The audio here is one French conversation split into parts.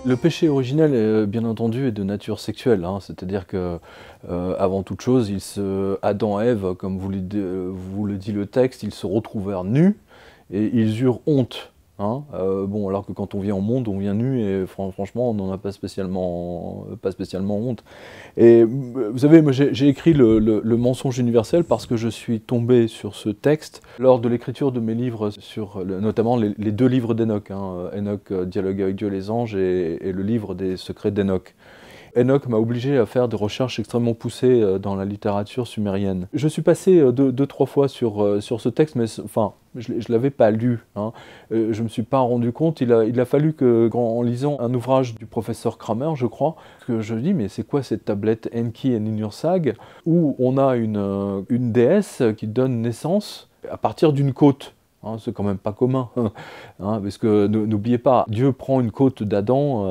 Le péché originel, bien entendu, est de nature sexuelle, hein. C'est-à-dire que, avant toute chose, Adam et Ève, comme vous le dit le texte, ils se retrouvèrent nus et ils eurent honte, hein. Bon, alors que quand on vient au monde, on vient nu et franchement, on n'en a pas spécialement honte. Et vous savez, moi j'ai écrit le mensonge universel parce que je suis tombé sur ce texte lors de l'écriture de mes livres, notamment les deux livres d'Enoch, hein, Enoch, Dialogue avec Dieu et les anges, et le livre des secrets d'Enoch. Enoch m'a obligé à faire des recherches extrêmement poussées dans la littérature sumérienne. Je suis passé deux, trois fois sur ce texte, mais enfin, je ne l'avais pas lu, hein. Je ne me suis pas rendu compte. Il a fallu que, en lisant un ouvrage du professeur Kramer, je crois, que je dis, mais c'est quoi cette tablette Enki et Ninursag, où on a une déesse qui donne naissance à partir d'une côte. Hein, c'est quand même pas commun, hein, parce que n'oubliez pas, Dieu prend une côte d'Adam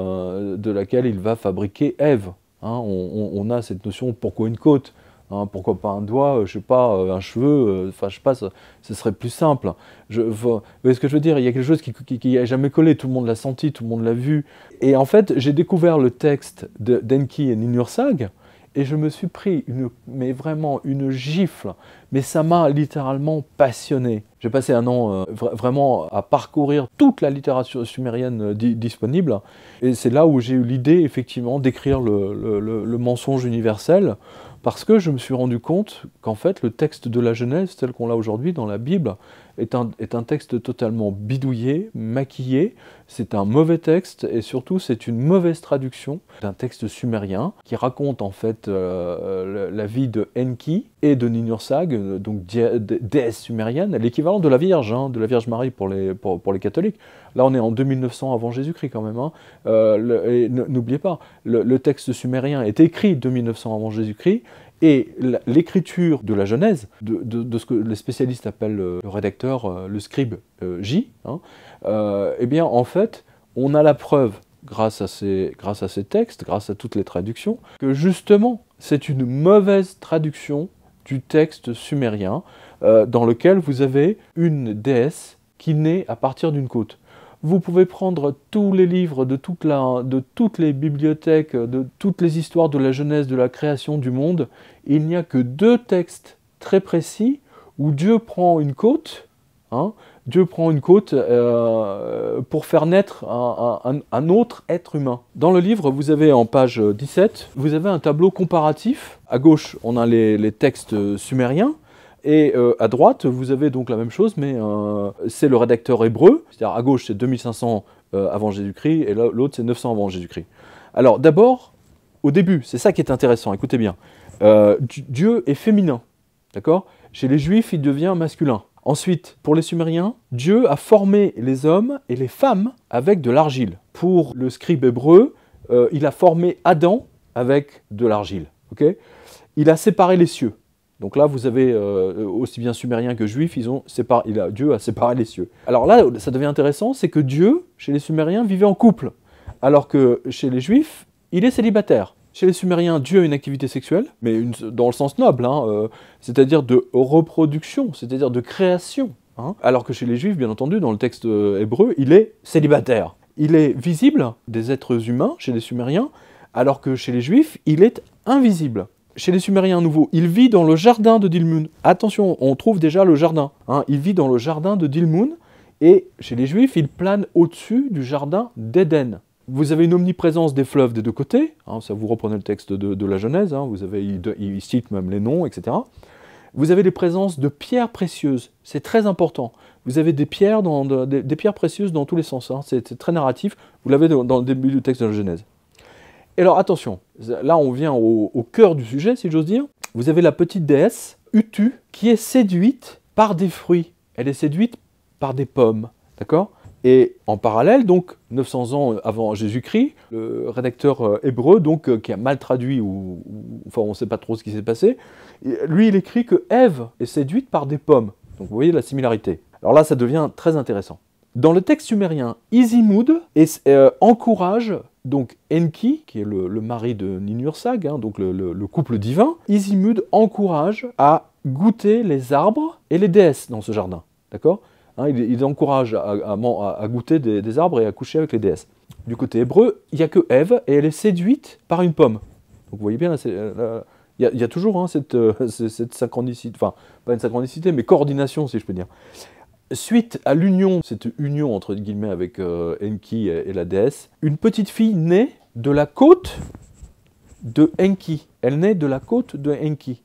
de laquelle il va fabriquer Ève. Hein, on a cette notion, pourquoi une côte, hein, pourquoi pas un doigt, je sais pas, un cheveu, enfin je sais pas, ce serait plus simple. Vous voyez ce que je veux dire, il y a quelque chose qui a jamais collé, tout le monde l'a senti, tout le monde l'a vu. Et en fait, j'ai découvert le texte d'Enki et Ninursag, et je me suis pris mais vraiment une gifle, mais ça m'a littéralement passionné. J'ai passé un an vraiment à parcourir toute la littérature sumérienne disponible, et c'est là où j'ai eu l'idée effectivement d'écrire le mensonge universel, parce que je me suis rendu compte qu'en fait le texte de la Genèse, tel qu'on l'a aujourd'hui dans la Bible, est un texte totalement bidouillé, maquillé. C'est un mauvais texte et surtout c'est une mauvaise traduction d'un texte sumérien qui raconte en fait la vie de Enki et de Ninursag, donc déesse sumérienne, l'équivalent de la Vierge, hein, de la Vierge Marie pour les catholiques. Là on est en 2900 avant Jésus-Christ quand même, hein. N'oubliez pas, le texte sumérien est écrit 2900 avant Jésus-Christ. Et l'écriture de la Genèse, de ce que les spécialistes appellent le rédacteur, le scribe J, hein, eh bien en fait, on a la preuve, grâce à ces textes, grâce à toutes les traductions, que justement, c'est une mauvaise traduction du texte sumérien, dans lequel vous avez une déesse qui naît à partir d'une côte. Vous pouvez prendre tous les livres de toutes les bibliothèques, de toutes les histoires de la Genèse, de la création du monde. Il n'y a que deux textes très précis où Dieu prend une côte, hein, Dieu prend une côte pour faire naître un autre être humain. Dans le livre, vous avez en page 17, vous avez un tableau comparatif. À gauche, on a les textes sumériens. Et à droite, vous avez donc la même chose, mais c'est le rédacteur hébreu, c'est-à-dire à gauche c'est 2500 avant Jésus-Christ, et l'autre c'est 900 avant Jésus-Christ. Alors d'abord, au début, c'est ça qui est intéressant, écoutez bien, Dieu est féminin, d'accord? Chez les Juifs, il devient masculin. Ensuite, pour les Sumériens, Dieu a formé les hommes et les femmes avec de l'argile. Pour le scribe hébreu, il a formé Adam avec de l'argile, ok? Il a séparé les cieux. Donc là, vous avez aussi bien sumériens que juifs, Dieu a séparé les cieux. Alors là, ça devient intéressant, c'est que Dieu, chez les Sumériens, vivait en couple, alors que chez les juifs, il est célibataire. Chez les Sumériens, Dieu a une activité sexuelle, mais dans le sens noble, hein, c'est-à-dire de reproduction, c'est-à-dire de création. Hein, alors que chez les juifs, bien entendu, dans le texte hébreu, il est célibataire. Il est visible des êtres humains chez les Sumériens, alors que chez les juifs, il est invisible. Chez les Sumériens à nouveau, il vit dans le jardin de Dilmun. Attention, on trouve déjà le jardin. Hein, il vit dans le jardin de Dilmun, et chez les Juifs, il plane au-dessus du jardin d'Éden. Vous avez une omniprésence des fleuves des deux côtés, hein, ça vous reprenez le texte de la Genèse, hein, il cite même les noms, etc. Vous avez des présences de pierres précieuses, c'est très important. Vous avez des pierres, des pierres précieuses dans tous les sens, hein, c'est très narratif, vous l'avez dans le début du texte de la Genèse. Et alors attention, là on vient au cœur du sujet, si j'ose dire. Vous avez la petite déesse, Utu, qui est séduite par des fruits. Elle est séduite par des pommes, d'accord? Et en parallèle, donc, 900 ans avant Jésus-Christ, le rédacteur hébreu, donc, qui a mal traduit, enfin on ne sait pas trop ce qui s'est passé, lui il écrit que Ève est séduite par des pommes. Donc vous voyez la similarité. Alors là ça devient très intéressant. Dans le texte sumérien, Izimud encourage donc Enki, qui est le mari de Ninursag, hein, donc le couple divin. Izimud encourage à goûter les arbres et les déesses dans ce jardin. D'accord ? Hein, il encourage à goûter des arbres et à coucher avec les déesses. Du côté hébreu, il n'y a que Ève, et elle est séduite par une pomme. Donc vous voyez bien, il y a toujours hein, cette synchronicité, enfin, pas une synchronicité, mais coordination, si je peux dire. Suite à l'union, cette union entre guillemets avec Enki et la déesse, une petite fille naît de la côte de Enki. Elle naît de la côte de Enki.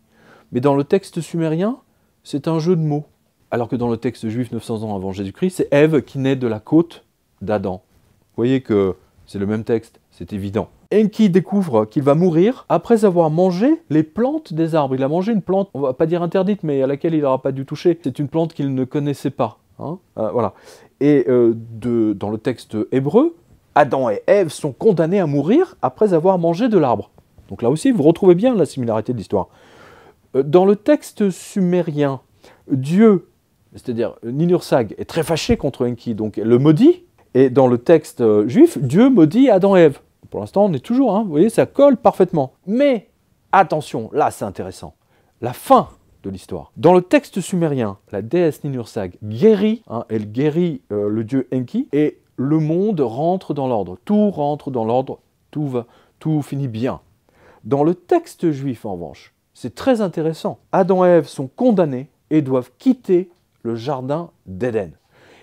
Mais dans le texte sumérien, c'est un jeu de mots. Alors que dans le texte juif 900 ans avant Jésus-Christ, c'est Ève qui naît de la côte d'Adam. Vous voyez que c'est le même texte, c'est évident. Enki découvre qu'il va mourir après avoir mangé les plantes des arbres. Il a mangé une plante, on va pas dire interdite, mais à laquelle il n'aura pas dû toucher. C'est une plante qu'il ne connaissait pas. Hein, voilà. Et dans le texte hébreu, Adam et Ève sont condamnés à mourir après avoir mangé de l'arbre. Donc là aussi, vous retrouvez bien la similarité de l'histoire. Dans le texte sumérien, Dieu, c'est-à-dire Ninursag, est très fâché contre Enki, donc le maudit. Et dans le texte juif, Dieu maudit Adam et Ève. Pour l'instant, on est toujours, hein, vous voyez, ça colle parfaitement. Mais, attention, là c'est intéressant, la fin de l'histoire. Dans le texte sumérien, la déesse Ninursag guérit, hein, elle guérit le dieu Enki, et le monde rentre dans l'ordre. Tout rentre dans l'ordre, tout finit bien. Dans le texte juif, en revanche, c'est très intéressant. Adam et Ève sont condamnés et doivent quitter le jardin d'Éden.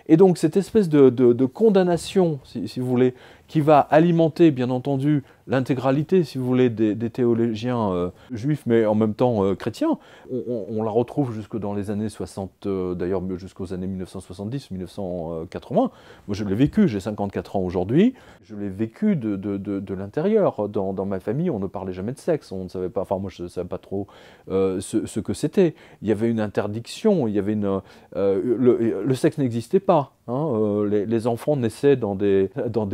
Et donc cette espèce de condamnation, si vous voulez, qui va alimenter, bien entendu, l'intégralité, si vous voulez, des théologiens juifs, mais en même temps chrétiens, on la retrouve jusque dans les années 60, d'ailleurs jusqu'aux années 1970, 1980. Moi, je l'ai vécu, j'ai 54 ans aujourd'hui, je l'ai vécu de l'intérieur. Dans ma famille, on ne parlait jamais de sexe, on ne savait pas, enfin moi je ne savais pas trop ce que c'était. Il y avait une interdiction, il y avait le sexe n'existait pas. Hein, les enfants naissaient dans des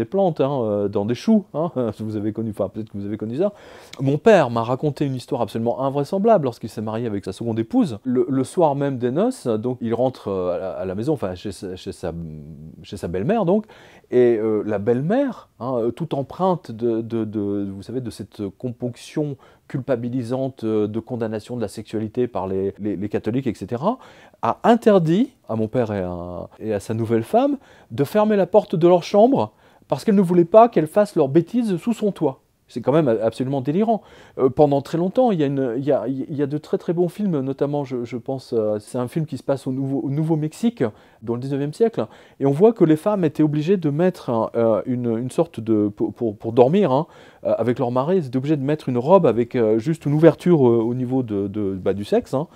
plantes, hein, dans des choux. Hein, vous avez connu, enfin peut-être que vous avez connu ça. Mon père m'a raconté une histoire absolument invraisemblable lorsqu'il s'est marié avec sa seconde épouse. Le soir même des noces, donc il rentre à la maison, enfin chez sa belle-mère donc, et la belle-mère, hein, toute empreinte vous savez, de cette componction culpabilisante de condamnation de la sexualité par les catholiques, etc., a interdit à mon père et à sa nouvelle femme de fermer la porte de leur chambre parce qu'elle ne voulait pas qu'elles fassent leurs bêtises sous son toit. C'est quand même absolument délirant. Pendant très longtemps, il y a de très très bons films, notamment je pense, c'est un film qui se passe au Nouveau-Mexique, dans le 19e siècle, et on voit que les femmes étaient obligées de mettre une sorte de... pour dormir, hein, avec leur mari, elles étaient obligées de mettre une robe avec juste une ouverture au niveau du sexe, hein,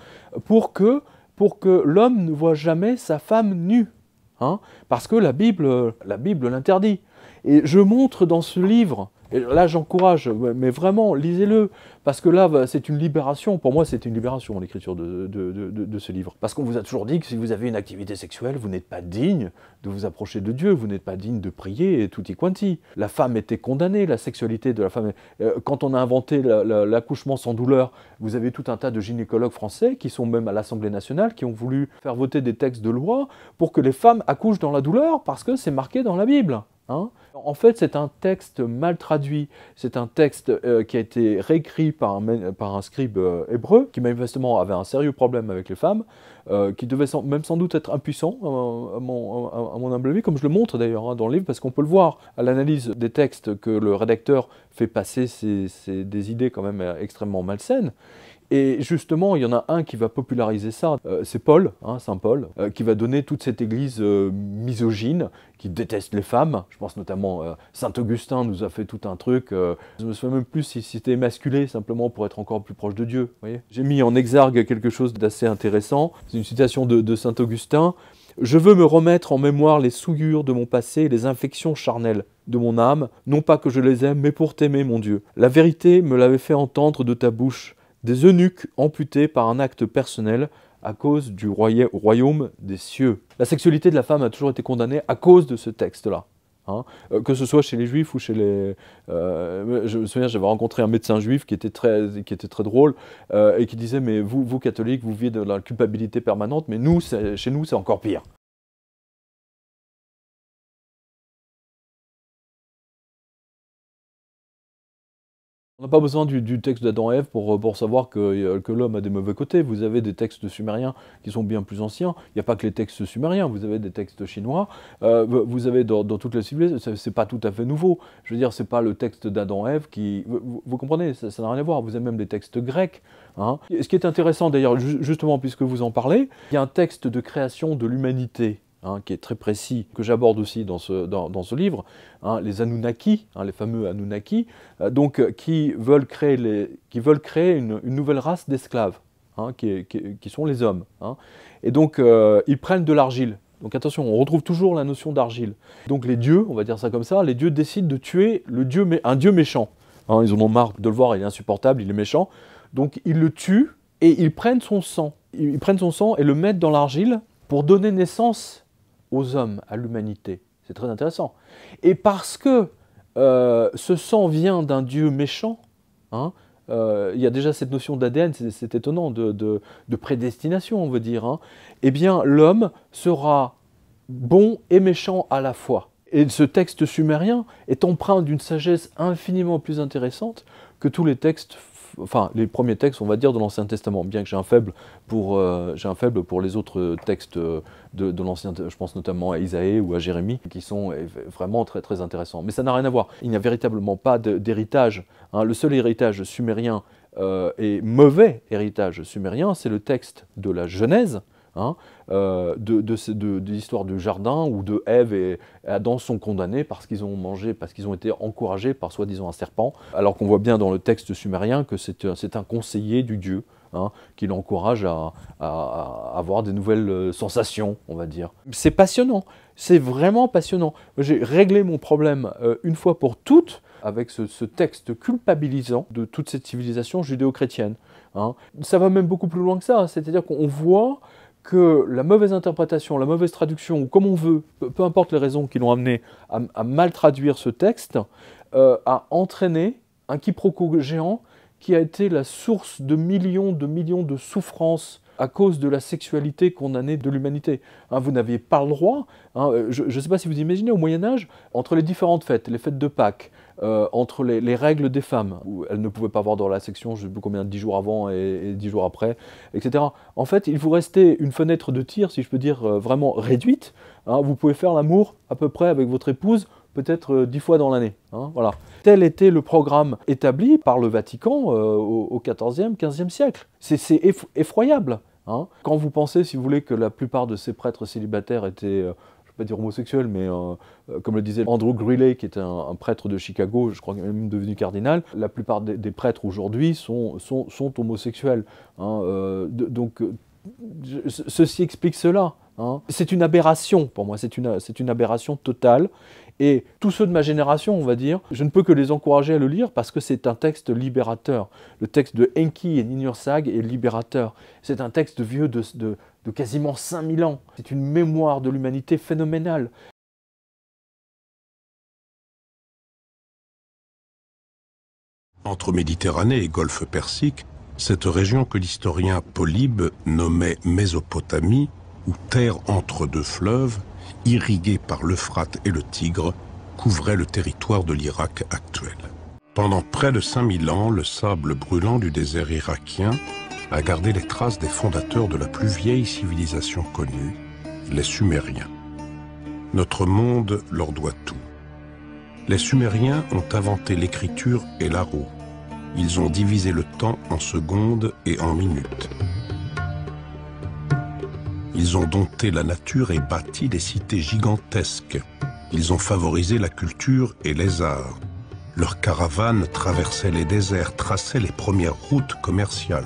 pour que l'homme ne voit jamais sa femme nue, hein, parce que la Bible l'interdit. Et je montre dans ce livre, et là j'encourage, mais vraiment, lisez-le, parce que là c'est une libération, pour moi c'est une libération l'écriture de ce livre. Parce qu'on vous a toujours dit que si vous avez une activité sexuelle, vous n'êtes pas digne de vous approcher de Dieu, vous n'êtes pas digne de prier, et tutti quanti. La femme était condamnée, la sexualité de la femme... Quand on a inventé l'accouchement sans douleur, vous avez tout un tas de gynécologues français qui sont même à l'Assemblée nationale, qui ont voulu faire voter des textes de loi pour que les femmes accouchent dans la douleur, parce que c'est marqué dans la Bible. Hein? En fait, c'est un texte mal traduit, c'est un texte qui a été réécrit par un scribe hébreu, qui manifestement avait un sérieux problème avec les femmes, qui devait même sans doute être impuissant, à mon humble avis, comme je le montre d'ailleurs hein, dans le livre, parce qu'on peut le voir à l'analyse des textes que le rédacteur fait passer des idées quand même extrêmement malsaines. Et justement, il y en a un qui va populariser ça, c'est Paul, hein, Saint Paul, qui va donner toute cette église misogyne, qui déteste les femmes. Je pense notamment, Saint Augustin nous a fait tout un truc, je ne me souviens même plus si c'était émasculé, simplement pour être encore plus proche de Dieu. J'ai mis en exergue quelque chose d'assez intéressant, c'est une citation de Saint Augustin. « Je veux me remettre en mémoire les souillures de mon passé et les infections charnelles de mon âme, non pas que je les aime, mais pour t'aimer, mon Dieu. La vérité me l'avait fait entendre de ta bouche, des eunuques amputés par un acte personnel à cause du royaume des cieux. » La sexualité de la femme a toujours été condamnée à cause de ce texte-là. Hein, que ce soit chez les juifs ou chez les... je me souviens, j'avais rencontré un médecin juif qui était très drôle et qui disait « Mais vous catholiques, vous vivez de la culpabilité permanente, mais nous, chez nous, c'est encore pire. » On n'a pas besoin du texte d'Adam et Ève pour savoir que l'homme a des mauvais côtés. Vous avez des textes sumériens qui sont bien plus anciens. Il n'y a pas que les textes sumériens, vous avez des textes chinois. Vous avez dans toutes les civilisations, c'est pas tout à fait nouveau. Je veux dire, c'est pas le texte d'Adam et Ève qui... Vous comprenez, ça n'a rien à voir. Vous avez même des textes grecs. Hein. Ce qui est intéressant d'ailleurs, justement, puisque vous en parlez, il y a un texte de création de l'humanité, hein, qui est très précis, que j'aborde aussi dans ce livre, hein, les Anunnaki, hein, les fameux Anunnaki, qui veulent créer une nouvelle race d'esclaves, hein, qui sont les hommes. Hein. Et donc, ils prennent de l'argile. Donc attention, on retrouve toujours la notion d'argile. Donc les dieux, on va dire ça comme ça, les dieux décident de tuer un dieu méchant. Hein, ils en ont marre de le voir, il est insupportable, il est méchant. Donc ils le tuent et ils prennent son sang. Ils prennent son sang et le mettent dans l'argile pour donner naissance aux hommes, à l'humanité. C'est très intéressant. Et parce que ce sang vient d'un dieu méchant, hein, il y a déjà cette notion d'ADN, c'est étonnant, de prédestination, on veut dire, hein, eh bien l'homme sera bon et méchant à la fois. Et ce texte sumérien est empreint d'une sagesse infiniment plus intéressante que tous les textes, enfin les premiers textes, on va dire, de l'Ancien Testament, bien que j'ai un faible pour les autres textes de l'Ancien, je pense notamment à Isaïe ou à Jérémie, qui sont vraiment très très intéressants. Mais ça n'a rien à voir, il n'y a véritablement pas d'héritage. Hein. Le seul héritage sumérien et mauvais héritage sumérien, c'est le texte de la Genèse, hein, de l'histoire du jardin où de Ève et Adam sont condamnés parce qu'ils ont mangé, parce qu'ils ont été encouragés par soi-disant un serpent, alors qu'on voit bien dans le texte sumérien que c'est un conseiller du dieu, hein, qui l'encourage à avoir des nouvelles sensations, on va dire. C'est passionnant, c'est vraiment passionnant. J'ai réglé mon problème une fois pour toutes avec ce texte culpabilisant de toute cette civilisation judéo-chrétienne. Hein. Ça va même beaucoup plus loin que ça, c'est-à-dire qu'on voit que la mauvaise interprétation, la mauvaise traduction, ou comme on veut, peu importe les raisons qui l'ont amené à mal traduire ce texte, a entraîné un quiproquo géant qui a été la source de millions de souffrances à cause de la sexualité condamnée de l'humanité. Hein, vous n'aviez pas le droit, hein, je ne sais pas si vous imaginez, au Moyen-Âge, entre les différentes fêtes, les fêtes de Pâques, entre les règles des femmes, où elles ne pouvaient pas avoir dans la section, je ne sais plus combien, 10 jours avant et 10 jours après, etc. En fait, il vous restait une fenêtre de tir, si je peux dire, vraiment réduite. Hein, vous pouvez faire l'amour à peu près avec votre épouse, peut-être 10 fois dans l'année. Hein, voilà. Tel était le programme établi par le Vatican au XIVe, XVe siècle. C'est effroyable. Hein. Quand vous pensez, si vous voulez, que la plupart de ces prêtres célibataires étaient... je ne vais pas dire homosexuels, mais comme le disait Andrew Greeley, qui était un prêtre de Chicago, je crois qu'il est même devenu cardinal, la plupart des prêtres aujourd'hui sont homosexuels. Hein, ceci explique cela. Hein. C'est une aberration, pour moi, c'est une aberration totale. Et tous ceux de ma génération, on va dire, je ne peux que les encourager à le lire parce que c'est un texte libérateur. Le texte de Enki et Ninursag est libérateur. C'est un texte vieux de quasiment 5000 ans. C'est une mémoire de l'humanité phénoménale. Entre Méditerranée et Golfe Persique, cette région que l'historien Polybe nommait Mésopotamie, ou terre entre deux fleuves, irriguée par l'Euphrate et le Tigre, couvrait le territoire de l'Irak actuel. Pendant près de 5000 ans, le sable brûlant du désert irakien a gardé les traces des fondateurs de la plus vieille civilisation connue, les Sumériens. Notre monde leur doit tout. Les Sumériens ont inventé l'écriture et la roue. Ils ont divisé le temps en secondes et en minutes. Ils ont dompté la nature et bâti des cités gigantesques. Ils ont favorisé la culture et les arts. Leurs caravanes traversaient les déserts, traçaient les premières routes commerciales.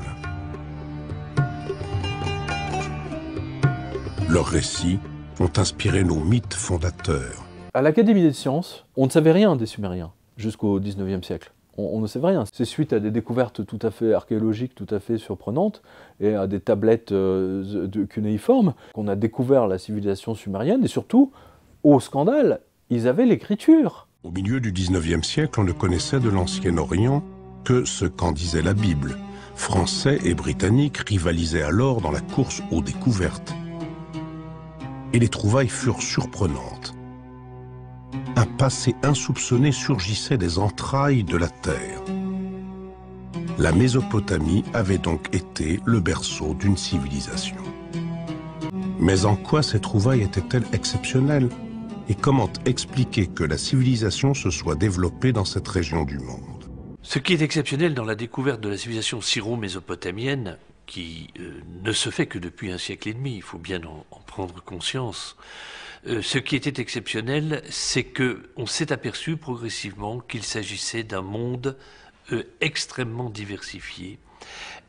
Leurs récits ont inspiré nos mythes fondateurs. À l'Académie des sciences, on ne savait rien des Sumériens jusqu'au XIXe siècle. On ne savait rien. C'est suite à des découvertes tout à fait archéologiques, tout à fait surprenantes, et à des tablettes cunéiformes, qu'on a découvert la civilisation sumérienne, et surtout, au scandale, ils avaient l'écriture. Au milieu du XIXe siècle, on ne connaissait de l'Ancien Orient que ce qu'en disait la Bible. Français et Britanniques rivalisaient alors dans la course aux découvertes. Et les trouvailles furent surprenantes. Un passé insoupçonné surgissait des entrailles de la terre. La Mésopotamie avait donc été le berceau d'une civilisation. Mais en quoi ces trouvailles étaient-elles exceptionnelles? Et comment expliquer que la civilisation se soit développée dans cette région du monde? Ce qui est exceptionnel dans la découverte de la civilisation syro-mésopotamienne, qui ne se fait que depuis un siècle et demi, il faut bien en prendre conscience, ce qui était exceptionnel, c'est qu'on s'est aperçu progressivement qu'il s'agissait d'un monde extrêmement diversifié,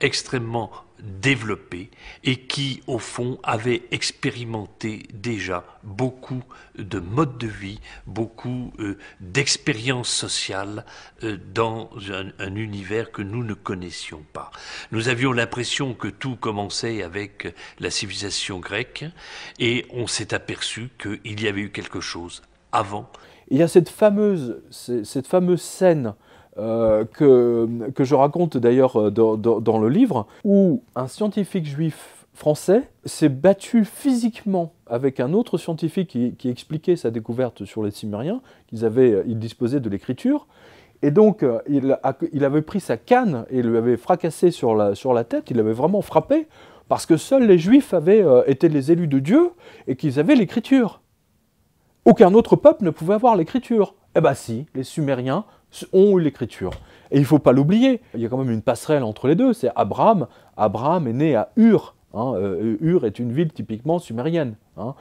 extrêmement développé et qui, au fond, avait expérimenté déjà beaucoup de modes de vie, beaucoup d'expériences sociales dans un univers que nous ne connaissions pas. Nous avions l'impression que tout commençait avec la civilisation grecque et on s'est aperçu qu'il y avait eu quelque chose avant. Il y a cette fameuse scène que je raconte d'ailleurs dans le livre, où un scientifique juif français s'est battu physiquement avec un autre scientifique qui expliquait sa découverte sur les Sumériens, il disposait de l'écriture, et donc il avait pris sa canne et lui avait fracassé sur la tête, il l'avait vraiment frappé, parce que seuls les Juifs étaient les élus de Dieu et qu'ils avaient l'écriture. Aucun autre peuple ne pouvait avoir l'écriture. Eh bien si, les Sumériens ont eu l'écriture. Et il ne faut pas l'oublier, il y a quand même une passerelle entre les deux, c'est Abraham. Abraham est né à Ur. Ur est une ville typiquement sumérienne.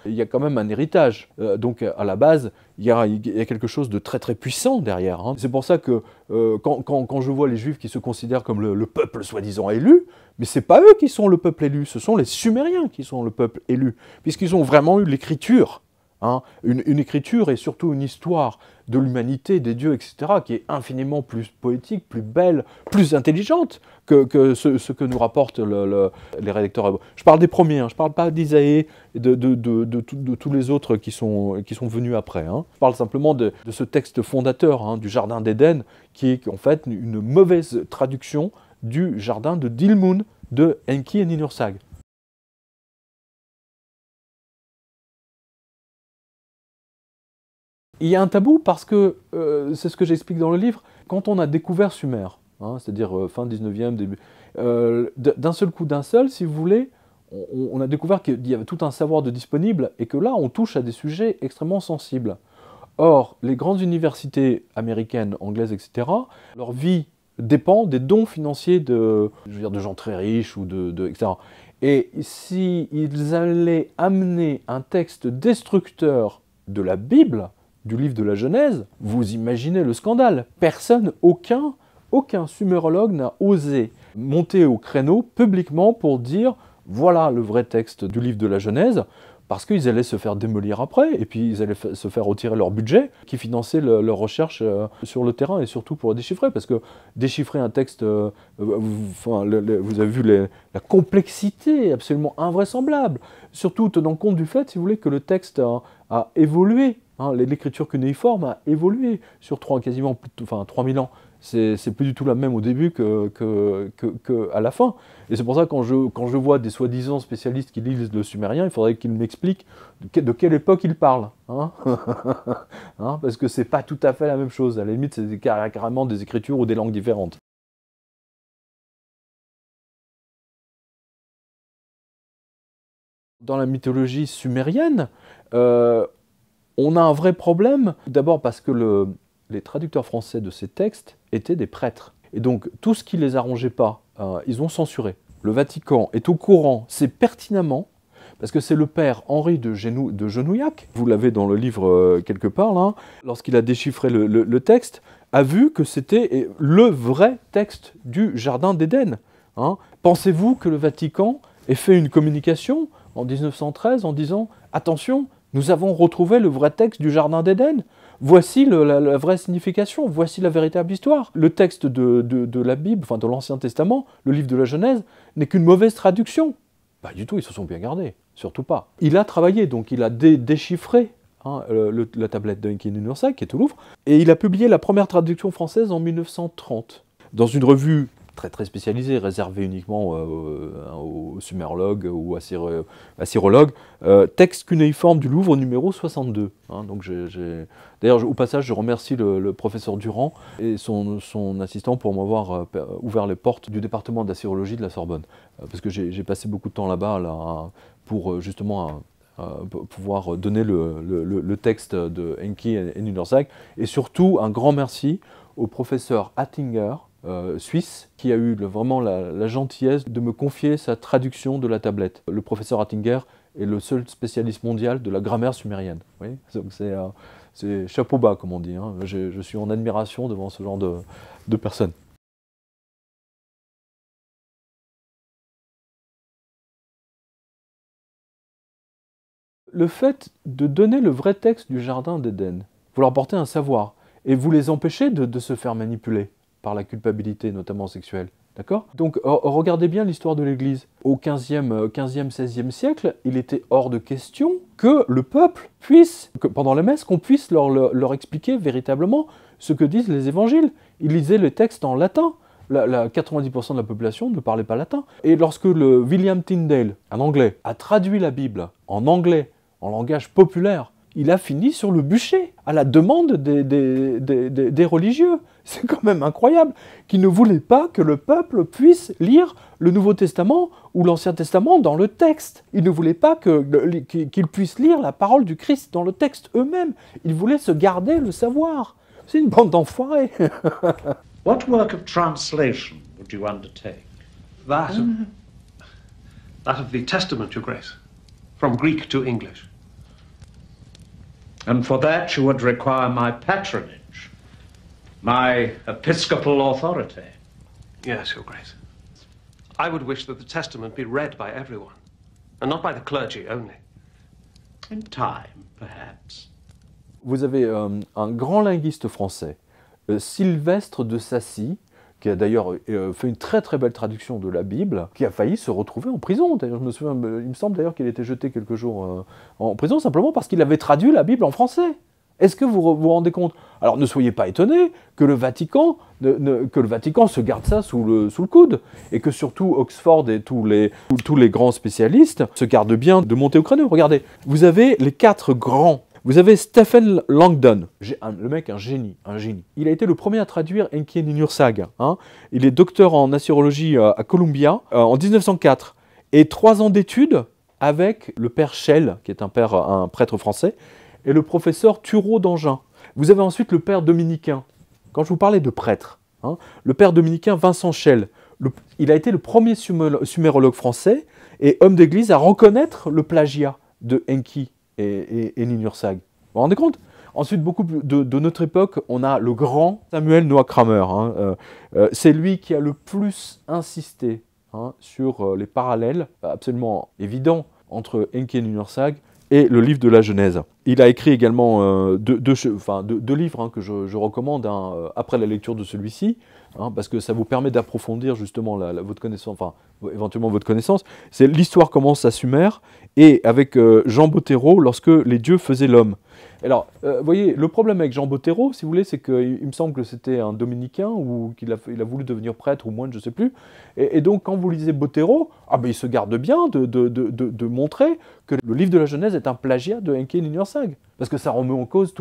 Il y a quand même un héritage. Donc à la base, il y a quelque chose de très très puissant derrière. C'est pour ça que quand je vois les Juifs qui se considèrent comme le peuple soi-disant élu, mais ce n'est pas eux qui sont le peuple élu, ce sont les Sumériens qui sont le peuple élu, puisqu'ils ont vraiment eu l'écriture. Une écriture et surtout une histoire de l'humanité, des dieux, etc., qui est infiniment plus poétique, plus belle, plus intelligente que ce que nous rapportent les rédacteurs hébreux. Je parle des premiers, je ne parle pas d'Isaïe et de tous les autres qui sont venus après. Je parle simplement de ce texte fondateur du Jardin d'Éden, qui est en fait une mauvaise traduction du Jardin de Dilmun de Enki et Ninursag. Il y a un tabou parce que, c'est ce que j'explique dans le livre, quand on a découvert Sumer, c'est-à-dire fin 19e, début, d'un seul coup, si vous voulez, on a découvert qu'il y avait tout un savoir de disponible et que là, on touche à des sujets extrêmement sensibles. Or, les grandes universités américaines, anglaises, etc., leur vie dépend des dons financiers de gens très riches, etc. Et s'ils allaient amener un texte destructeur de la Bible, du livre de la Genèse, vous imaginez le scandale. Personne, aucun sumérologue n'a osé monter au créneau publiquement pour dire « voilà le vrai texte du livre de la Genèse », parce qu'ils allaient se faire démolir après, et puis ils allaient se faire retirer leur budget, qui finançait leur recherche sur le terrain, et surtout pour le déchiffrer, parce que déchiffrer un texte, vous avez vu la complexité absolument invraisemblable, surtout tenant compte du fait, si vous voulez, que le texte a évolué. L'écriture cunéiforme a évolué sur quasiment 3000 ans. C'est plus du tout la même au début qu'à la fin. Et c'est pour ça que quand je vois des soi-disant spécialistes qui lisent le sumérien, il faudrait qu'ils m'expliquent de quelle époque ils parlent. Parce que c'est pas tout à fait la même chose. À la limite, c'est carrément des écritures ou des langues différentes. Dans la mythologie sumérienne, on a un vrai problème, d'abord parce que les traducteurs français de ces textes étaient des prêtres. Et donc, tout ce qui ne les arrangeait pas, ils ont censuré. Le Vatican est au courant, c'est pertinemment, parce que c'est le père Henri de Genouillac, vous l'avez dans le livre quelque part, là, lorsqu'il a déchiffré le texte, a vu que c'était le vrai texte du Jardin d'Éden. Pensez-vous que le Vatican ait fait une communication en 1913 en disant « Attention, nous avons retrouvé le vrai texte du Jardin d'Éden. Voici la vraie signification, voici la véritable histoire. » Le texte de la Bible, enfin de l'Ancien Testament, le livre de la Genèse, n'est qu'une mauvaise traduction. Pas du tout, ils se sont bien gardés, surtout pas. Il a travaillé, donc il a déchiffré la tablette de Enki et Ninursag, qui est au Louvre, et il a publié la première traduction française en 1930, dans une revue très spécialisé, réservé uniquement aux sumérologues ou assyrologues. Texte cunéiforme du Louvre numéro 62. Hein, donc d'ailleurs, au passage, je remercie le professeur Durand et son assistant pour m'avoir ouvert les portes du département d'assyrologie de la Sorbonne. Parce que j'ai passé beaucoup de temps là, pour justement pouvoir donner le texte de Enki et Ninhursag. Et surtout, un grand merci au professeur Hattinger, suisse, qui a eu vraiment la gentillesse de me confier sa traduction de la tablette. Le professeur Hattinger est le seul spécialiste mondial de la grammaire sumérienne. Oui, donc c'est chapeau bas, comme on dit. Hein. Je suis en admiration devant ce genre de personnes. Le fait de donner le vrai texte du Jardin d'Éden, vous leur apportez un savoir, et vous les empêchez de se faire manipuler par la culpabilité, notamment sexuelle. D'accord ? Donc regardez bien l'histoire de l'Église. Au 15e, 16e siècle, il était hors de question que le peuple puisse, pendant la messe, qu'on puisse leur expliquer véritablement ce que disent les évangiles. Ils lisaient les textes en latin. 90% de la population ne parlait pas latin. Et lorsque le William Tyndale, un Anglais, a traduit la Bible en anglais, en langage populaire, il a fini sur le bûcher, à la demande des religieux. C'est quand même incroyable, qui ne voulaient pas que le peuple puisse lire le Nouveau Testament ou l'Ancien Testament dans le texte. Ils ne voulaient pas qu'ils puissent lire la parole du Christ dans le texte eux-mêmes. Ils voulaient se garder le savoir. C'est une bande d'enfoirés. What work of translation would you undertake? That of the Testament, Your Grace, from Greek to English. And for that you would require my patronage, my episcopal authority. Yes, Your Grace. I would wish that the Testament be read by everyone, and not by the clergy only. In time, perhaps. Vous avez un grand linguiste français, Sylvestre de Sacy, qui a d'ailleurs fait une très belle traduction de la Bible, qui a failli se retrouver en prison. D'ailleurs, je me souviens, il me semble d'ailleurs qu'il a été jeté quelques jours en prison, simplement parce qu'il avait traduit la Bible en français. Est-ce que vous vous rendez compte? Alors ne soyez pas étonnés que le Vatican se garde ça sous le coude, et que surtout Oxford et tous les grands spécialistes se gardent bien de monter au créneau. Regardez, vous avez les 4 grands. Vous avez Stephen Langdon, le mec, un génie. Il a été le premier à traduire Enki et Ninhursag. Hein. Il est docteur en assyrologie à Columbia en 1904. Et 3 ans d'études avec le père Schell, qui est un prêtre français, et le professeur Thureau d'Angin. Vous avez ensuite le père dominicain. Quand je vous parlais de prêtre, hein, le père dominicain Vincent Schell, il a été le premier sumérologue français et homme d'église à reconnaître le plagiat de Enki et Ninhursag. Vous vous rendez compte? Ensuite, beaucoup de notre époque, on a le grand Samuel Noah Kramer. Hein, c'est lui qui a le plus insisté sur les parallèles absolument évidents entre Enki et Ninhursag et le livre de la Genèse. Il a écrit également deux livres que je recommande après la lecture de celui-ci, parce que ça vous permet d'approfondir justement votre connaissance, éventuellement votre connaissance. C'est L'histoire commence à Sumer, et avec Jean Bottero, lorsque les dieux faisaient l'homme. Alors, vous voyez, le problème avec Jean Bottero, si vous voulez, c'est qu'il me semble que c'était un dominicain, ou qu'il a voulu devenir prêtre, ou moine, je ne sais plus. Et donc, quand vous lisez Bottero, il se garde bien de montrer que le livre de la Genèse est un plagiat de Enki et Ninhursag. Parce que ça remet en cause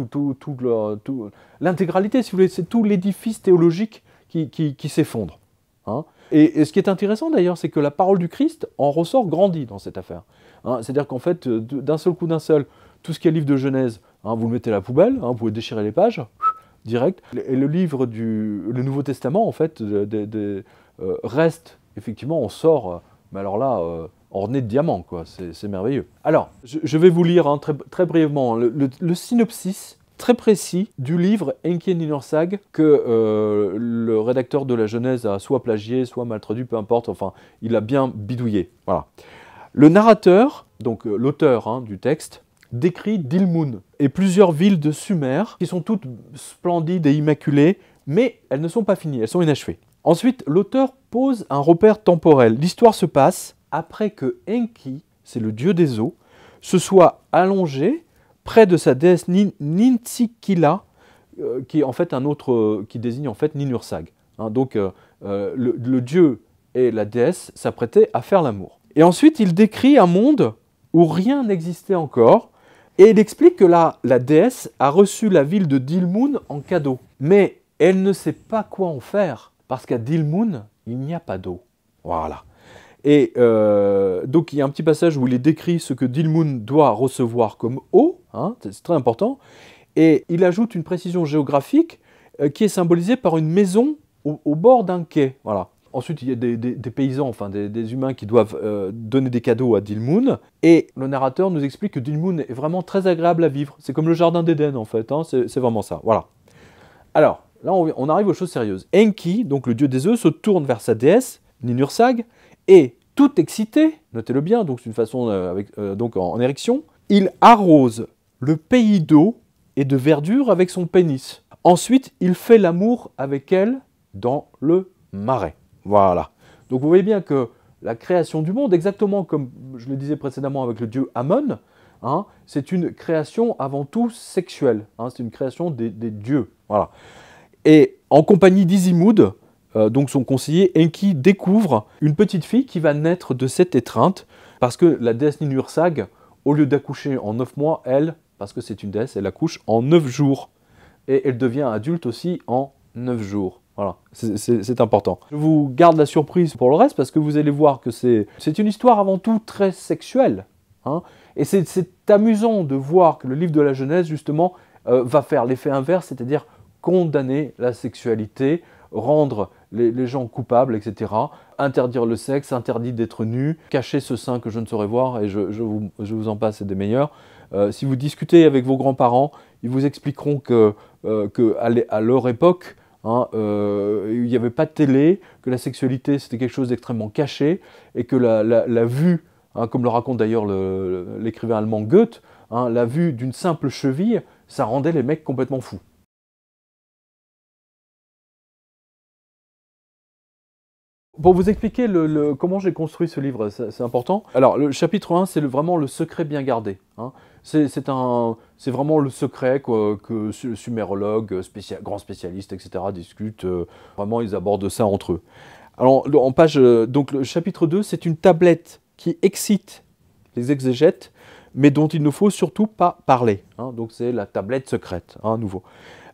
l'intégralité, si vous voulez, c'est tout l'édifice théologique qui s'effondre. Hein. Et ce qui est intéressant d'ailleurs, c'est que la parole du Christ en ressort grandie dans cette affaire. Hein. C'est-à-dire qu'en fait, d'un seul, tout ce qui est livre de Genèse, vous le mettez à la poubelle, vous pouvez déchirer les pages, direct. Et le livre le Nouveau Testament, en fait, reste, effectivement, on sort, mais alors là, orné de diamants, quoi. C'est merveilleux. Alors, je vais vous lire très brièvement le synopsis très précis du livre Enki et Ninhursag que le rédacteur de la Genèse a soit plagié, soit mal traduit, peu importe, enfin, il a bien bidouillé. Voilà. Le narrateur, donc l'auteur du texte, décrit Dilmun et plusieurs villes de Sumer qui sont toutes splendides et immaculées, mais elles ne sont pas finies, elles sont inachevées. Ensuite, l'auteur pose un repère temporel. L'histoire se passe après que Enki, c'est le dieu des eaux, se soit allongé près de sa déesse Nintsikila, qui est en fait qui désigne en fait Ninhursag. Donc le dieu et la déesse s'apprêtaient à faire l'amour. Et ensuite, il décrit un monde où rien n'existait encore, et il explique que la déesse a reçu la ville de Dilmun en cadeau. Mais elle ne sait pas quoi en faire, parce qu'à Dilmun, il n'y a pas d'eau. Voilà. Et donc il y a un petit passage où il est décrit ce que Dilmun doit recevoir comme eau, hein, c'est très important, et il ajoute une précision géographique qui est symbolisée par une maison au bord d'un quai. Voilà. Ensuite, il y a des paysans, enfin des humains qui doivent donner des cadeaux à Dilmun, et le narrateur nous explique que Dilmun est vraiment très agréable à vivre. C'est comme le jardin d'Éden en fait, hein, c'est vraiment ça. Voilà. Alors, là on arrive aux choses sérieuses. Enki, donc le dieu des œufs, se tourne vers sa déesse, Ninursag, et tout excité, notez-le bien, donc c'est une façon donc en érection, il arrose le pays d'eau et de verdure avec son pénis. Ensuite, il fait l'amour avec elle dans le marais. Voilà. Donc vous voyez bien que la création du monde, exactement comme je le disais précédemment avec le dieu Ammon, hein, c'est une création avant tout sexuelle. Hein, c'est une création des dieux. Voilà. Et en compagnie d'Izimud, donc son conseiller, Enki découvre une petite fille qui va naître de cette étreinte, parce que la déesse Ninursag, au lieu d'accoucher en 9 mois, elle, parce que c'est une déesse, elle accouche en 9 jours. Et elle devient adulte aussi en 9 jours. Voilà, c'est important. Je vous garde la surprise pour le reste, parce que vous allez voir que c'est une histoire avant tout très sexuelle. Hein, et c'est amusant de voir que le livre de la Genèse, justement, va faire l'effet inverse, c'est-à-dire condamner la sexualité, rendre les gens coupables, etc. Interdire le sexe, interdit d'être nu, cacher ce sein que je ne saurais voir, et je vous en passe, c'est des meilleurs. Si vous discutez avec vos grands-parents, ils vous expliqueront que à leur époque, hein, il n'y avait pas de télé, que la sexualité c'était quelque chose d'extrêmement caché, et que la vue, hein, comme le raconte d'ailleurs l'écrivain allemand Goethe, hein, la vue d'une simple cheville, ça rendait les mecs complètement fous. Pour vous expliquer comment j'ai construit ce livre, c'est important. Alors, le chapitre 1, c'est vraiment le secret bien gardé. Hein. C'est vraiment le secret que sumérologues, grands spécialistes, etc. discutent. Vraiment, ils abordent ça entre eux. Alors, en page, donc le chapitre 2, c'est une tablette qui excite les exégètes, mais dont il ne faut surtout pas parler. Hein. Donc, c'est la tablette secrète, hein, à nouveau.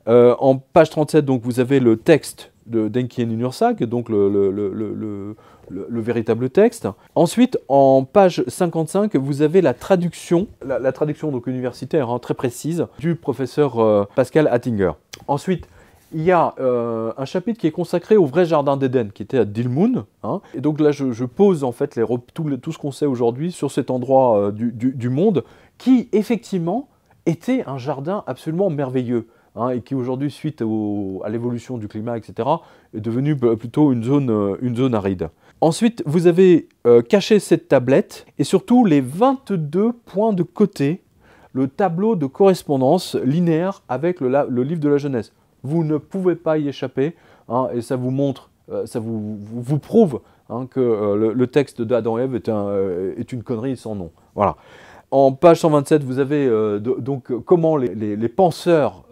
En page 37, donc, vous avez le texte d'Enki et Ninursag, donc le véritable texte. Ensuite, en page 55, vous avez la traduction, la traduction donc universitaire, hein, très précise, du professeur Pascal Hattinger. Ensuite, il y a un chapitre qui est consacré au vrai jardin d'Éden, qui était à Dilmun. Hein, et donc là, je pose en fait tout ce qu'on sait aujourd'hui sur cet endroit du monde, qui effectivement était un jardin absolument merveilleux. Hein, et qui aujourd'hui, suite à l'évolution du climat, etc., est devenu plutôt une zone aride. Ensuite, vous avez caché cette tablette, et surtout les 22 points de côté, le tableau de correspondance linéaire avec le livre de la Genèse. Vous ne pouvez pas y échapper, hein, et ça vous montre, ça vous prouve hein, que le texte d'Adam et Ève est une connerie sans nom. Voilà. En page 127, vous avez donc comment les penseurs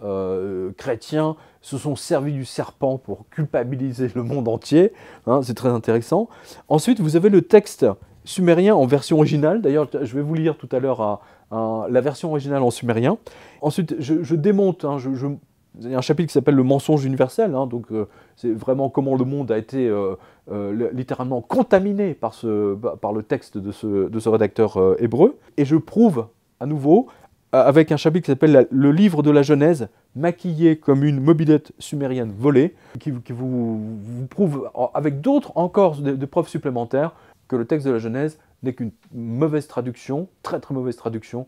chrétiens se sont servis du serpent pour culpabiliser le monde entier. Hein, c'est très intéressant. Ensuite, vous avez le texte sumérien en version originale. D'ailleurs, je vais vous lire tout à l'heure la version originale en sumérien. Ensuite, je démonte, hein, il y a un chapitre qui s'appelle le mensonge universel, hein, donc c'est vraiment comment le monde a été littéralement contaminé par le texte de ce rédacteur hébreu. Et je prouve à nouveau, avec un chapitre qui s'appelle le livre de la Genèse, maquillé comme une mobilette sumérienne volée, qui vous prouve, avec d'autres encore de preuves supplémentaires, que le texte de la Genèse n'est qu'une mauvaise traduction, très très mauvaise traduction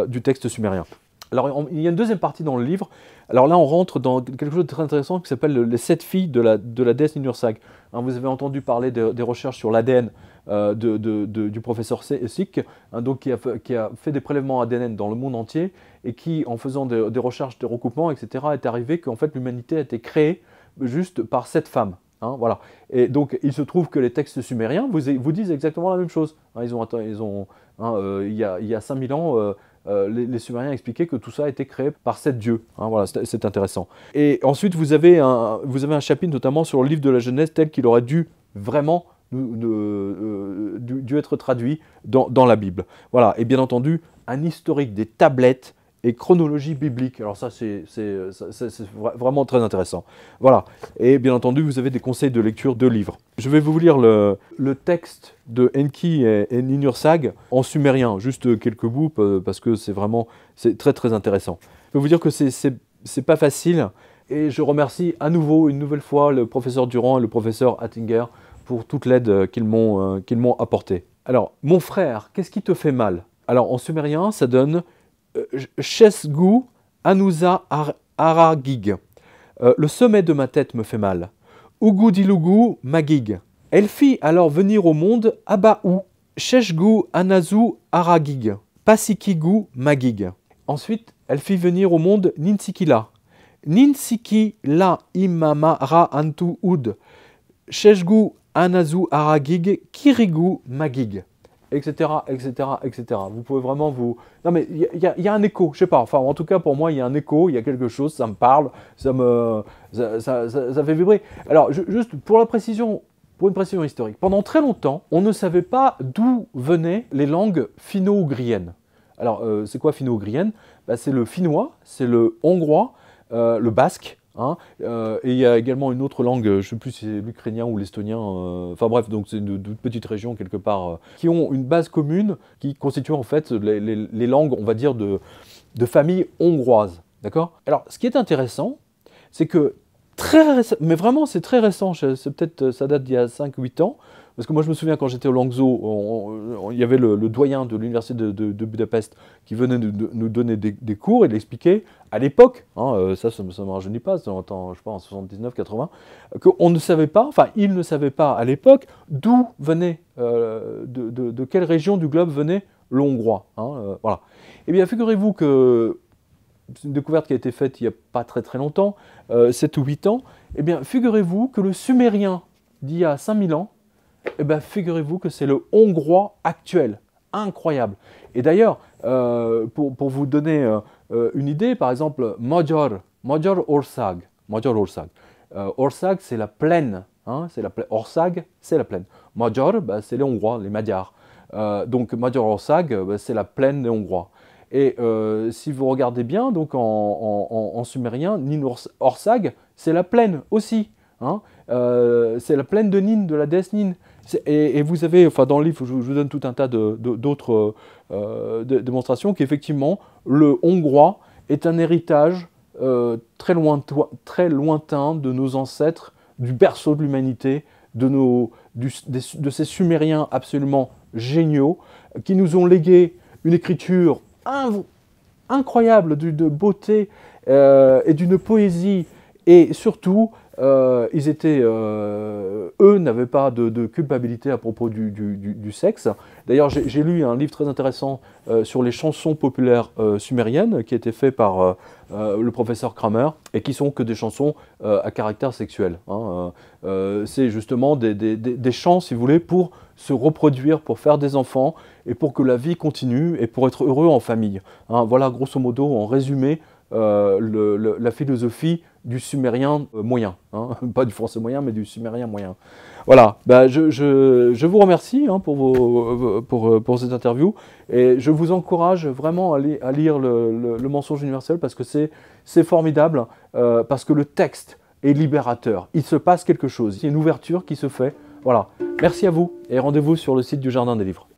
du texte sumérien. Alors, il y a une deuxième partie dans le livre. Alors là, on rentre dans quelque chose de très intéressant qui s'appelle les 7 filles de la déesse Ninursag. Hein, vous avez entendu parler des recherches sur l'ADN du professeur Sick, hein, donc qui a fait des prélèvements ADN dans le monde entier et qui, en faisant des recherches de recoupement, etc., est arrivé qu'en fait l'humanité a été créée juste par 7 femmes. Hein, voilà. Et donc, il se trouve que les textes sumériens vous disent exactement la même chose. Hein, il y a 5000 ans, les Sumériens expliquaient que tout ça a été créé par 7 dieux. Hein, voilà, c'est intéressant. Et ensuite, vous avez un chapitre notamment sur le livre de la Genèse tel qu'il aurait dû vraiment dû être traduit dans la Bible. Voilà, et bien entendu, un historique des tablettes et chronologie biblique. Alors ça, c'est vraiment très intéressant. Voilà, et bien entendu, vous avez des conseils de lecture de livres. Je vais vous lire le texte de Enki et Ninursag en sumérien, juste quelques bouts, parce que c'est très très intéressant. Je peux vous dire que c'est pas facile, et je remercie à nouveau, une nouvelle fois, le professeur Durand et le professeur Attinger pour toute l'aide qu'ils m'ont apportée. Alors, mon frère, qu'est-ce qui te fait mal? Alors, en sumérien, ça donne Shesgu Anusa Aragig. Le sommet de ma tête me fait mal. Ugu Dilugu Magig. Elle fit alors venir au monde Abaou. Sheshgu Anazu Aragig. Pasikigu Magig. Ensuite, elle fit venir au monde Ninsikila. Ninsiki-la imamara antu ud. Sheshgu Anazu Aragig. Kirigu Magig. Etc., etc., etc. Vous pouvez vraiment vous... Non mais il y a un écho, je sais pas, enfin en tout cas pour moi il y a un écho, il y a quelque chose, ça me parle, ça fait vibrer. Alors juste pour une précision historique, pendant très longtemps, on ne savait pas d'où venaient les langues finno-ougriennes. Alors c'est quoi finno-ougrienne? C'est le finnois, c'est le hongrois, le basque, hein, et il y a également une autre langue, je ne sais plus si c'est l'ukrainien ou l'estonien, enfin bref, donc c'est de petites régions quelque part, qui ont une base commune, qui constituent en fait les langues, on va dire, de famille hongroise, d'accord? Alors, ce qui est intéressant, c'est que mais vraiment c'est très récent, ça date d'il y a 5-8 ans, parce que moi je me souviens quand j'étais au Langso, il y avait le doyen de l'université de Budapest qui venait nous donner des cours et d'expliquer à l'époque, hein, ça ne me rajeunit pas, c'était en 79-80, qu'on ne savait pas, enfin ils ne savaient pas à l'époque d'où venait, de quelle région du globe venait le hongrois. Hein, voilà. Eh bien figurez-vous que c'est une découverte qui a été faite il n'y a pas très très longtemps, 7 ou 8 ans, eh bien figurez-vous que le sumérien d'il y a 5000 ans, eh bien figurez-vous que c'est le hongrois actuel. Incroyable. Et d'ailleurs, pour vous donner une idée, par exemple, Magyar Ország. Ország, c'est la plaine. Hein, Ország, c'est la plaine. Magyar, c'est les Hongrois, les Magyars. Donc Magyar Ország, c'est la plaine des Hongrois. Et si vous regardez bien, donc en sumérien, Ninursag, c'est la plaine aussi. Hein, c'est la plaine de Nin, de la déesse Nin. Et vous avez, enfin dans le livre, je vous donne tout un tas d'autres démonstrations qu'effectivement, le hongrois est un héritage très lointain de nos ancêtres, du berceau de l'humanité, de ces Sumériens absolument géniaux, qui nous ont légué une écriture incroyable, de beauté et d'une poésie, et surtout, eux n'avaient pas de culpabilité à propos du sexe. D'ailleurs, j'ai lu un livre très intéressant sur les chansons populaires sumériennes, qui a été fait par le professeur Kramer, et qui sont que des chansons à caractère sexuel. Hein. C'est justement des chants, si vous voulez, pour se reproduire, pour faire des enfants, et pour que la vie continue, et pour être heureux en famille. Hein. Voilà, grosso modo, en résumé, la philosophie du sumérien moyen, hein. Pas du français moyen, mais du sumérien moyen. Voilà, je vous remercie hein, pour cette interview, et je vous encourage vraiment à lire le Mensonge universel, parce que c'est formidable, parce que le texte est libérateur, il se passe quelque chose, il y a une ouverture qui se fait. Voilà, merci à vous, et rendez-vous sur le site du Jardin des Livres.